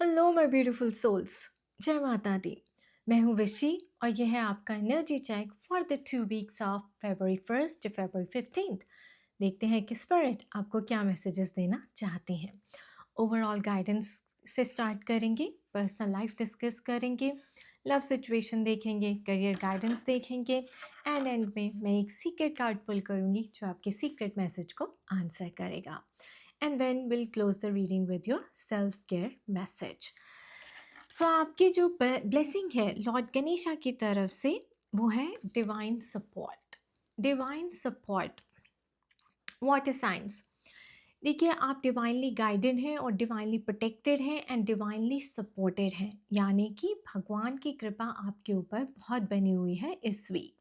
Hello my beautiful souls. जय माता दी। मैं हूँ विशी और यह है आपका energy check for the 2 weeks of February 1st to February 15th। देखते हैं कि स्पिरिट आपको क्या मैसेजेस देना चाहते हैं। ओवरऑल गाइडेंस से स्टार्ट करेंगे, पर्सनल लाइफ डिस्कस करेंगे, लव सिचुएशन देखेंगे, करियर गाइडेंस देखेंगे एंड में मैं एक सीक्रेट कार्ड पुल करूँगी जो आपके सीक्रेट मैसेज को आंसर करेगा। And then will close the reading with your self care message. So आपकी जो ब्लेसिंग है लॉर्ड गणेशा की तरफ से वो है divine support. Divine support, water science. देखिए, आप डिवाइनली गाइडेड हैं और डिवाइनली प्रोटेक्टेड हैं एंड डिवाइनली सपोर्टेड हैं, यानी कि भगवान की कृपा आपके ऊपर बहुत बनी हुई है इस वीक।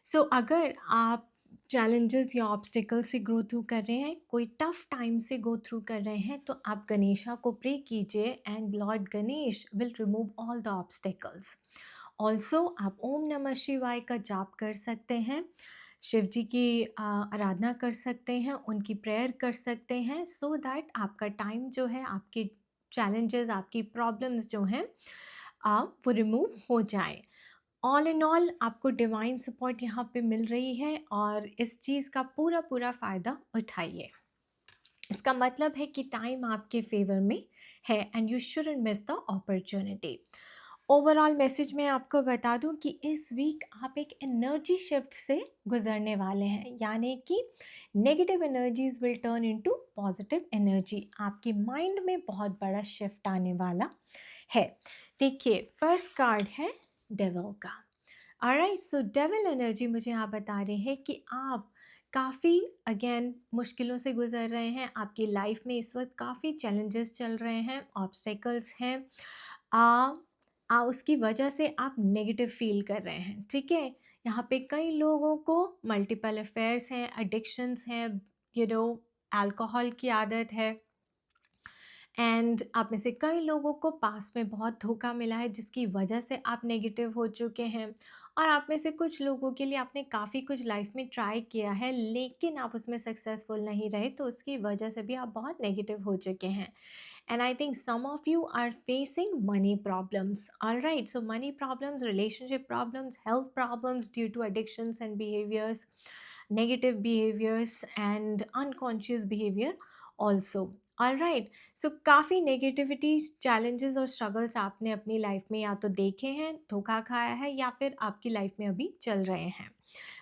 सो अगर आप चैलेंजेस या ऑब्स्टिकल से गो थ्रू कर रहे हैं, कोई टफ टाइम से गो थ्रू कर रहे हैं, तो आप गणेशा को प्रे कीजिए and Lord Ganesh will remove all the obstacles. Also आप ओम नमः शिवाय का जाप कर सकते हैं, शिव जी की आराधना कर सकते हैं, उनकी प्रेयर कर सकते हैं, सो दैट आपका टाइम जो है, आपके चैलेंजेस, आपकी प्रॉब्लम्स जो हैं वो रिमूव हो जाए। ऑल इन ऑल आपको डिवाइन सपोर्ट यहाँ पे मिल रही है और इस चीज़ का पूरा पूरा फ़ायदा उठाइए। इसका मतलब है कि टाइम आपके फेवर में है and you shouldn't miss the opportunity. Overall message मैं आपको बता दूं कि इस वीक आप एक एनर्जी शिफ्ट से गुजरने वाले हैं, यानी कि negative energies will turn into positive energy. आपके माइंड में बहुत बड़ा शिफ्ट आने वाला है। देखिए, फर्स्ट कार्ड है डेविल का। ऑलराइट, सो डेविल एनर्जी मुझे यहाँ बता रहे हैं कि आप काफ़ी अगेन मुश्किलों से गुजर रहे हैं। आपकी लाइफ में इस वक्त काफ़ी चैलेंजेस चल रहे हैं, ऑब्स्टेकल्स हैं। उसकी वजह से आप नेगेटिव फील कर रहे हैं, ठीक है। यहाँ पे कई लोगों को मल्टीपल अफेयर्स हैं, एडिक्शंस हैं, अल्कोहल की आदत है एंड आप में से कई लोगों को पास में बहुत धोखा मिला है जिसकी वजह से आप नेगेटिव हो चुके हैं। और आप में से कुछ लोगों के लिए आपने काफ़ी कुछ लाइफ में ट्राई किया है लेकिन आप उसमें सक्सेसफुल नहीं रहे, तो उसकी वजह से भी आप बहुत नेगेटिव हो चुके हैं। And I think some of you are facing money problems. All right, so money problems, relationship problems, health problems due to addictions and behaviors, negative behaviors, and unconscious behavior also. All right, so काफ़ी negativities, challenges और struggles आपने अपनी life में या तो देखे हैं, धोखा खाया है, या फिर आपकी लाइफ में अभी चल रहे हैं।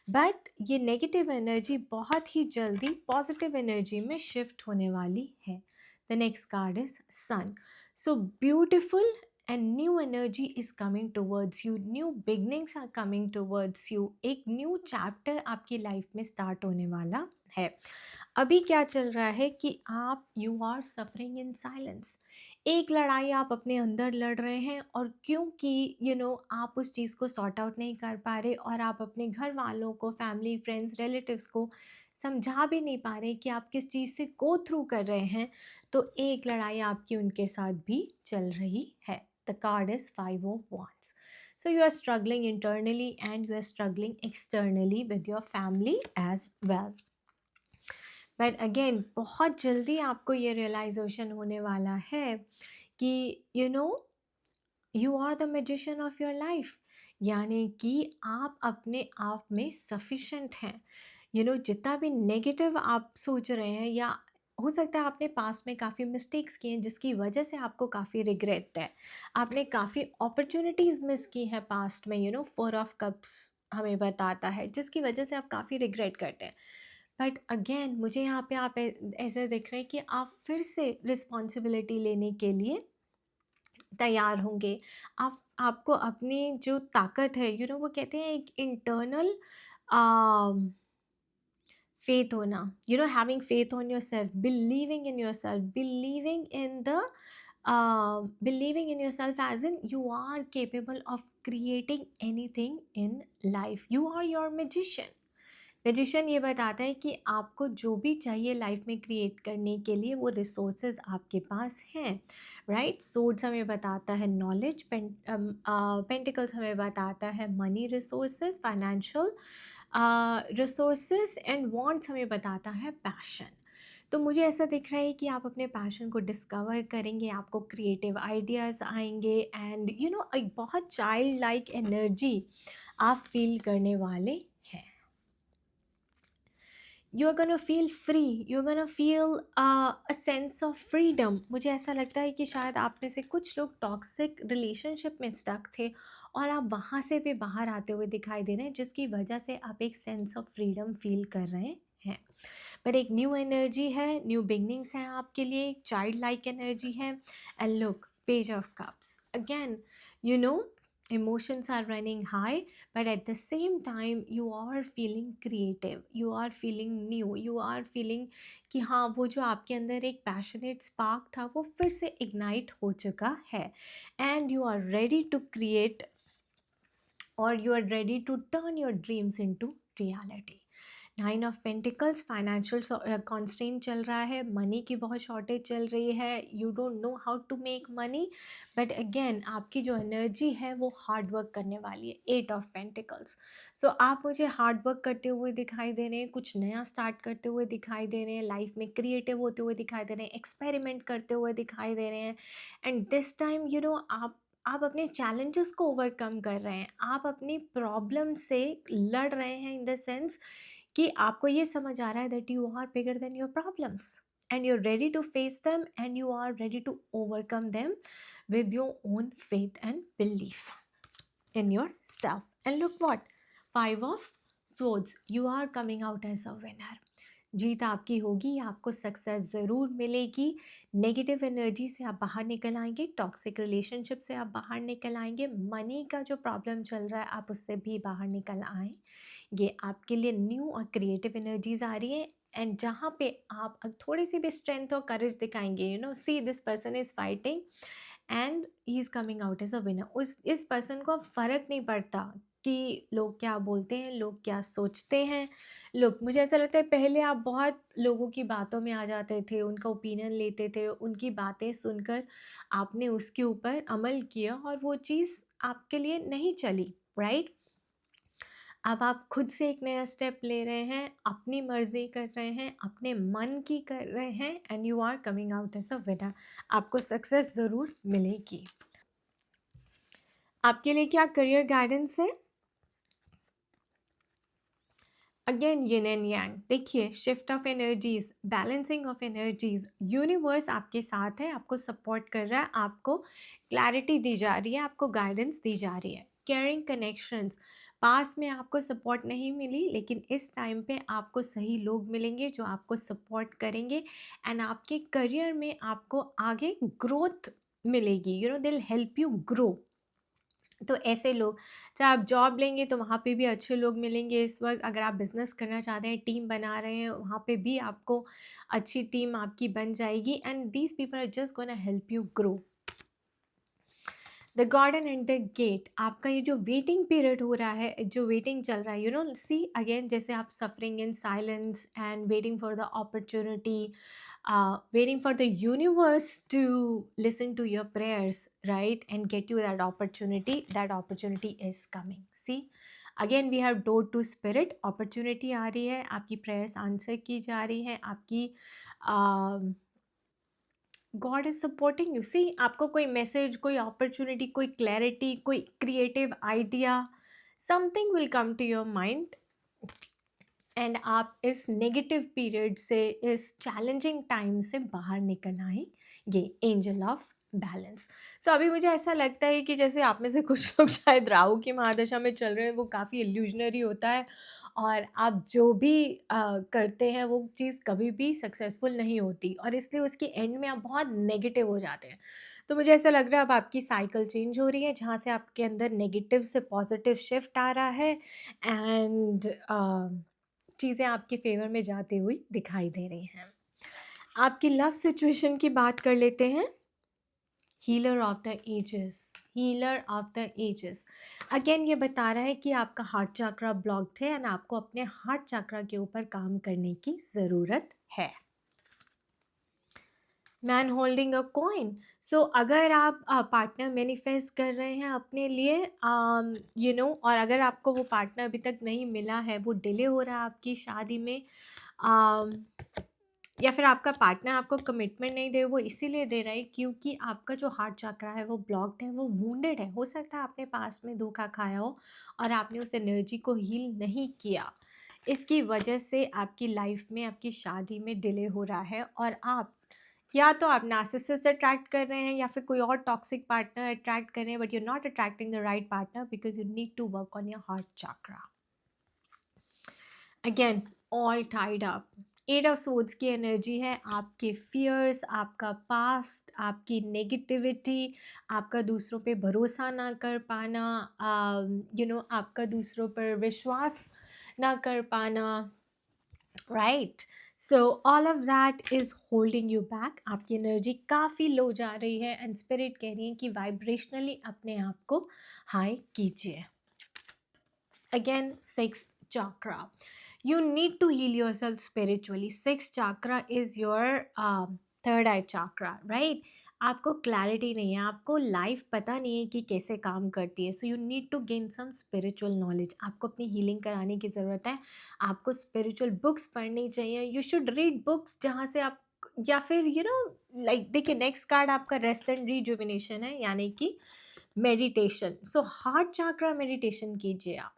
बट ये नेगेटिव एनर्जी बहुत ही जल्दी पॉजिटिव एनर्जी में शिफ्ट होने वाली है। The next card is Sun. So beautiful and new energy is coming towards you. New beginnings are coming towards you. एक new chapter आपकी लाइफ में स्टार्ट होने वाला है। अभी क्या चल रहा है कि आप you are suffering in silence. एक लड़ाई आप अपने अंदर लड़ रहे हैं और क्योंकि आप उस चीज़ को सॉर्ट आउट नहीं कर पा रहे और आप अपने घर वालों को, फैमिली, फ्रेंड्स, रिलेटिव्स को समझा भी नहीं पा रहे कि आप किस चीज़ से गो थ्रू कर रहे हैं, तो एक लड़ाई आपकी उनके साथ भी चल रही है। The card is 5 of Wands. So you are struggling internally and you are struggling externally with your family as well. But again बहुत जल्दी आपको ये रियलाइजेशन होने वाला है कि you are the magician of your life, यानी कि आप अपने आप में सफिशेंट हैं। जितना भी नेगेटिव आप सोच रहे हैं, या हो सकता है आपने पास्ट में काफ़ी मिस्टेक्स किए हैं जिसकी वजह से आपको काफ़ी रिग्रेट है। आपने काफ़ी अपॉर्चुनिटीज़ मिस की हैं पास्ट में, 4 of Cups हमें बताता है, जिसकी वजह से आप काफ़ी रिग्रेट करते हैं। बट अगेन मुझे यहाँ पे आप ऐसे दिख रहे हैं कि आप फिर से रिस्पॉन्सिबिलिटी लेने के लिए तैयार होंगे। आपको अपनी जो ताकत है, वो कहते हैं एक इंटरनल faith होना, having faith on yourself, believing in yourself, believing in yourself, as in you are capable of creating anything in life. You are your magician. Magician ये बताता है कि आपको जो भी चाहिए लाइफ में क्रिएट करने के लिए वो रिसोर्सेज आपके पास हैं, राइट। सोर्ड्स हमें बताता है नॉलेज, पेंटिकल्स हमें बताता है money resources, financial resources, and wants हमें बताता है पैशन। तो मुझे ऐसा दिख रहा है कि आप अपने पैशन को डिस्कवर करेंगे, आपको क्रिएटिव आइडियाज़ आएँगे एंड एक बहुत चाइल्ड लाइक एनर्जी आप फ़ील करने वाले हैं। You are gonna feel free, you are gonna feel a sense of freedom. मुझे ऐसा लगता है कि शायद आप में से कुछ लोग टॉक्सिक रिलेशनशिप में स्टक थे और आप वहाँ से भी बाहर आते हुए दिखाई दे रहे हैं, जिसकी वजह से आप एक सेंस ऑफ फ्रीडम फील कर रहे हैं। पर एक न्यू एनर्जी है, न्यू बिगनिंग्स हैं आपके लिए, एक चाइल्ड लाइक एनर्जी है। And look, page of cups again, you know emotions are running high, but at the same time you are feeling creative, you are feeling new, you are feeling कि हाँ, वो जो आपके अंदर एक passionate spark था वो फिर से इग्नाइट हो चुका है and you are ready to create or you are ready to turn your dreams into reality. 9 of pentacles, financial constraint चल रहा है, मनी की बहुत शॉर्टेज चल रही है, you don't know how to make money, but again आपकी जो एनर्जी है वो हार्ड वर्क करने वाली है। 8 ऑफ पेंटिकल्स, सो आप मुझे हार्ड वर्क करते हुए दिखाई दे रहे हैं, कुछ नया स्टार्ट करते हुए दिखाई दे रहे हैं, लाइफ में क्रिएटिव होते हुए दिखाई दे रहे हैं, एक्सपेरिमेंट करते हुए दिखाई दे रहे हैं एंड दिस टाइम आप अपने चैलेंजेस को ओवरकम कर रहे हैं, आप अपनी प्रॉब्लम से लड़ रहे हैं इन द सेंस कि आपको ये समझ आ रहा है that you are bigger than your problems and you are ready to face them and you are ready to overcome them with your own faith and belief in yourself. And look what, 5 of swords, you are coming out as a winner. जीत आपकी होगी, आपको success ज़रूर मिलेगी, negative energy से आप बाहर निकल आएंगे, टॉक्सिक रिलेशनशिप से आप बाहर निकल आएंगे, मनी का जो प्रॉब्लम चल रहा है आप उससे भी बाहर निकल आएंगे। आपके लिए न्यू और क्रिएटिव एनर्जीज आ रही है एंड जहाँ पे आप थोड़ी सी भी स्ट्रेंथ और करेज दिखाएंगे, see this person is fighting and he is coming out as a winner. इस पर्सन को फ़र्क नहीं पड़ता कि लोग क्या बोलते हैं, लोग क्या सोचते हैं। लोग, मुझे ऐसा लगता है पहले आप बहुत लोगों की बातों में आ जाते थे, उनका ओपिनियन लेते थे, उनकी बातें सुनकर आपने उसके ऊपर अमल किया और वो चीज़ आपके लिए नहीं चली, राइट। अब आप खुद से एक नया स्टेप ले रहे हैं, अपनी मर्जी कर रहे हैं, अपने मन की कर रहे हैं and you are coming out as a winner. आपको सक्सेस ज़रूर मिलेगी। आपके लिए क्या करियर गाइडेंस है? अगेन यिन एंड यांग, देखिए shift of energies, balancing of energies, universe आपके साथ है, आपको सपोर्ट कर रहा है, आपको क्लैरिटी दी जा रही है, आपको गाइडेंस दी जा रही है। केयरिंग कनेक्शंस, पास में आपको सपोर्ट नहीं मिली लेकिन इस टाइम पे आपको सही लोग मिलेंगे जो आपको सपोर्ट करेंगे एंड आपके करियर में आपको आगे ग्रोथ मिलेगी, they will help you grow. तो ऐसे लोग, चाहे आप जॉब लेंगे तो वहाँ पे भी अच्छे लोग मिलेंगे इस वक्त, अगर आप बिज़नेस करना चाहते हैं, टीम बना रहे हैं, वहाँ पे भी आपको अच्छी टीम आपकी बन जाएगी and these people are just gonna help you grow. The garden and the gate, आपका ये जो वेटिंग पीरियड हो रहा है, जो वेटिंग चल रहा है, सी अगेन, जैसे आप suffering in silence and waiting for the opportunity, waiting for the universe to listen to your prayers, right, and get you that opportunity is coming. See, again we have door to spirit, opportunity आ रही है, आपकी prayers answer की जा रही हैं, आपकी God is supporting you. See, आपको कोई मैसेज, कोई अपॉर्चुनिटी, कोई क्लैरिटी, कोई creative idea, something will come to your mind and आप इस नेगेटिव पीरियड से, इस चैलेंजिंग टाइम से बाहर निकल आएंगे। Angel of balance. सो अभी मुझे ऐसा लगता है कि जैसे आप में से कुछ लोग शायद राहु की महादशा में चल रहे हैं, वो काफ़ी इल्यूजनरी होता है और आप जो भी करते हैं वो चीज़ कभी भी सक्सेसफुल नहीं होती और इसलिए उसके एंड में आप बहुत नेगेटिव हो जाते हैं। तो मुझे ऐसा लग रहा है अब आपकी साइकिल चेंज हो रही है, जहाँ से आपके अंदर नेगेटिव से पॉजिटिव शिफ्ट आ रहा है एंड चीज़ें आपके फेवर में जाती हुई दिखाई दे रही हैं। आपकी लव सिचुएशन की बात कर लेते हैं। Healer of the ages, healer of the ages, again ये बता रहा है कि आपका हार्ट चक्रा ब्लॉक्ड है एंड आपको अपने हार्ट चक्रा के ऊपर काम करने की ज़रूरत है। मैन होल्डिंग अ कॉइन, सो अगर आप पार्टनर मैनिफेस्ट कर रहे हैं अपने लिए, और अगर आपको वो पार्टनर अभी तक नहीं मिला है, वो डिले हो रहा है आपकी शादी में, या फिर आपका पार्टनर आपको कमिटमेंट नहीं दे, वो इसीलिए दे रहा है क्योंकि आपका जो हार्ट चक्रा है वो ब्लॉक्ड है, वो वुंडेड है। हो सकता है आपने पास्ट में धोखा खाया हो और आपने उस एनर्जी को हील नहीं किया। इसकी वजह से आपकी लाइफ में, आपकी शादी में डिले हो रहा है और आप या तो आप नार्सिसिस्ट अट्रैक्ट कर रहे हैं या फिर कोई और टॉक्सिक पार्टनर अट्रैक्ट कर रहे हैं, but you are not attracting the right partner because you need to work on your heart chakra. Again all tied up. Eight of swords की एनर्जी है आपके फियर्स, आपका पास्ट, आपकी नेगेटिविटी, आपका दूसरों पे भरोसा ना कर पाना, आपका दूसरों पर विश्वास ना कर पाना, right. So all of that is holding you back. आपकी एनर्जी काफ़ी लो जा रही है एंड स्पिरिट कह रही है कि वाइब्रेशनली अपने आप को हाई कीजिए। Again, sixth chakra. You need to heal yourself spiritually. Sixth chakra is your third eye chakra, right? आपको क्लैरिटी नहीं है, आपको लाइफ पता नहीं है कि कैसे काम करती है, so you need to gain some spiritual knowledge. आपको अपनी हीलिंग कराने की ज़रूरत है, आपको स्पिरिचुअल बुक्स पढ़नी चाहिए। यू शुड रीड बुक्स जहाँ से आप, या फिर लाइक देखिए नेक्स्ट कार्ड आपका रेस्ट एंड रिजुविनेशन है, यानी कि मेडिटेशन। सो हार्ट चक्रा मेडिटेशन कीजिए आप,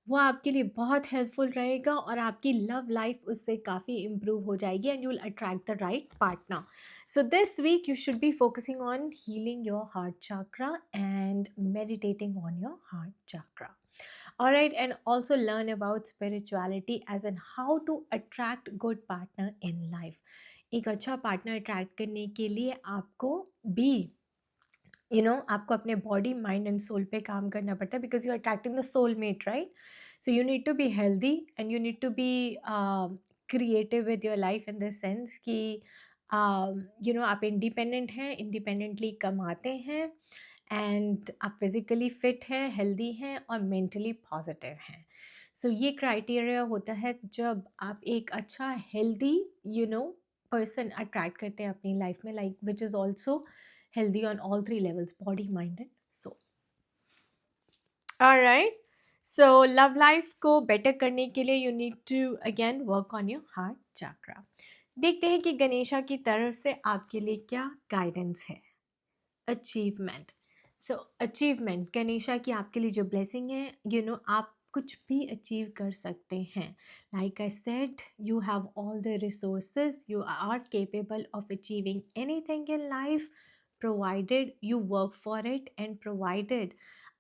वो आपके लिए बहुत हेल्पफुल रहेगा और आपकी लव लाइफ उससे काफ़ी इम्प्रूव हो जाएगी and you will attract the right partner. So this week you should be focusing on healing your heart chakra and meditating on your heart chakra. All right, and also learn about spirituality as in how to attract good partner in life. एक अच्छा partner attract करने के लिए आपको भी आपको अपने body mind and soul पे काम करना पड़ता है because you are attracting the soul mate, right? So you need to be healthy and you need to be creative with your life in the sense कि आप इंडिपेंडेंट हैं, independently कमाते हैं एंड आप फिज़िकली फिट हैं, healthy हैं और mentally positive हैं। सो ये क्राइटेरिया होता है जब आप एक अच्छा हेल्दी पर्सन अट्रैक्ट करते हैं अपनी लाइफ में, like which is also healthy on all three levels: body, mind and soul. All right, so love life को better करने के लिए you need to again work on your heart chakra. देखते हैं कि गणेशा की तरफ से आपके लिए क्या गाइडेंस है। अचीवमेंट। सो अचीवमेंट, गणेशा की आपके लिए जो ब्लेसिंग है, आप कुछ भी अचीव कर सकते हैं। Like I said, you have all the resources, you are capable of achieving anything in life provided you work for it and provided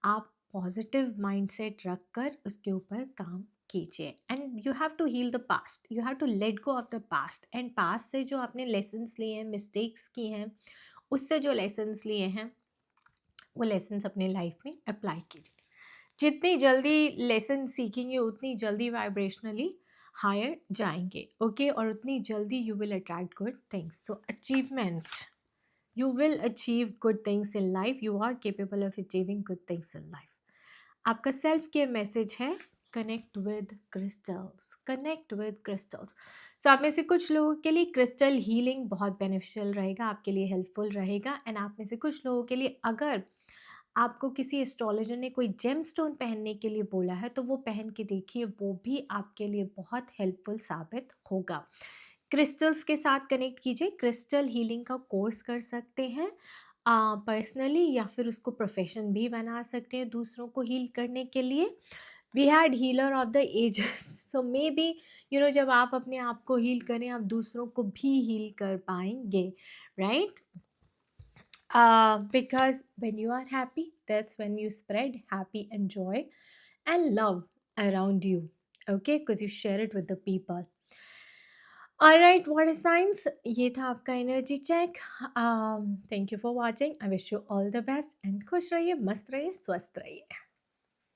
आप पॉजिटिव माइंडसेट रख कर उसके ऊपर काम कीजिए। And you have to heal the past, you have to let go of the past and past से जो आपने लेसन्स लिए हैं, मिस्टेक्स की हैं, उससे जो लेसन्स लिए हैं वो लेसन्स अपने लाइफ में अप्लाई कीजिए। जितनी जल्दी लेसन सीखेंगे उतनी जल्दी वाइब्रेशनली हायर जाएंगे, ओके? और उतनी जल्दी you will attract good things. So achievement, you will achieve good things in life, you are capable of achieving good things in life. आपका सेल्फ केयर मैसेज है connect with crystals, connect with crystals. So आप में से कुछ लोगों के लिए crystal healing बहुत बेनिफिशियल रहेगा, आपके लिए हेल्पफुल रहेगा। एंड आप में से कुछ लोगों के लिए अगर आपको किसी एस्ट्रोलॉजर ने कोई जेम स्टोन पहनने के लिए बोला है तो वो पहन के देखिए, वो भी आपके लिए बहुत हेल्पफुल साबित होगा। क्रिस्टल्स के साथ कनेक्ट कीजिए, क्रिस्टल हीलिंग का कोर्स कर सकते हैं पर्सनली या फिर उसको प्रोफेशन भी बना सकते हैं दूसरों को हील करने के लिए। We had healer of the ages, so maybe जब आप अपने आप को हील करें आप दूसरों को भी हील कर पाएंगे, right? Because when you are happy, that's when you spread happy and joy and love around you, okay? Because you share it with the people. All right, water signs, ये था आपका energy check. Thank you for watching, I wish you all the best and खुश रहिए, मस्त रहिए, स्वस्थ रहिए।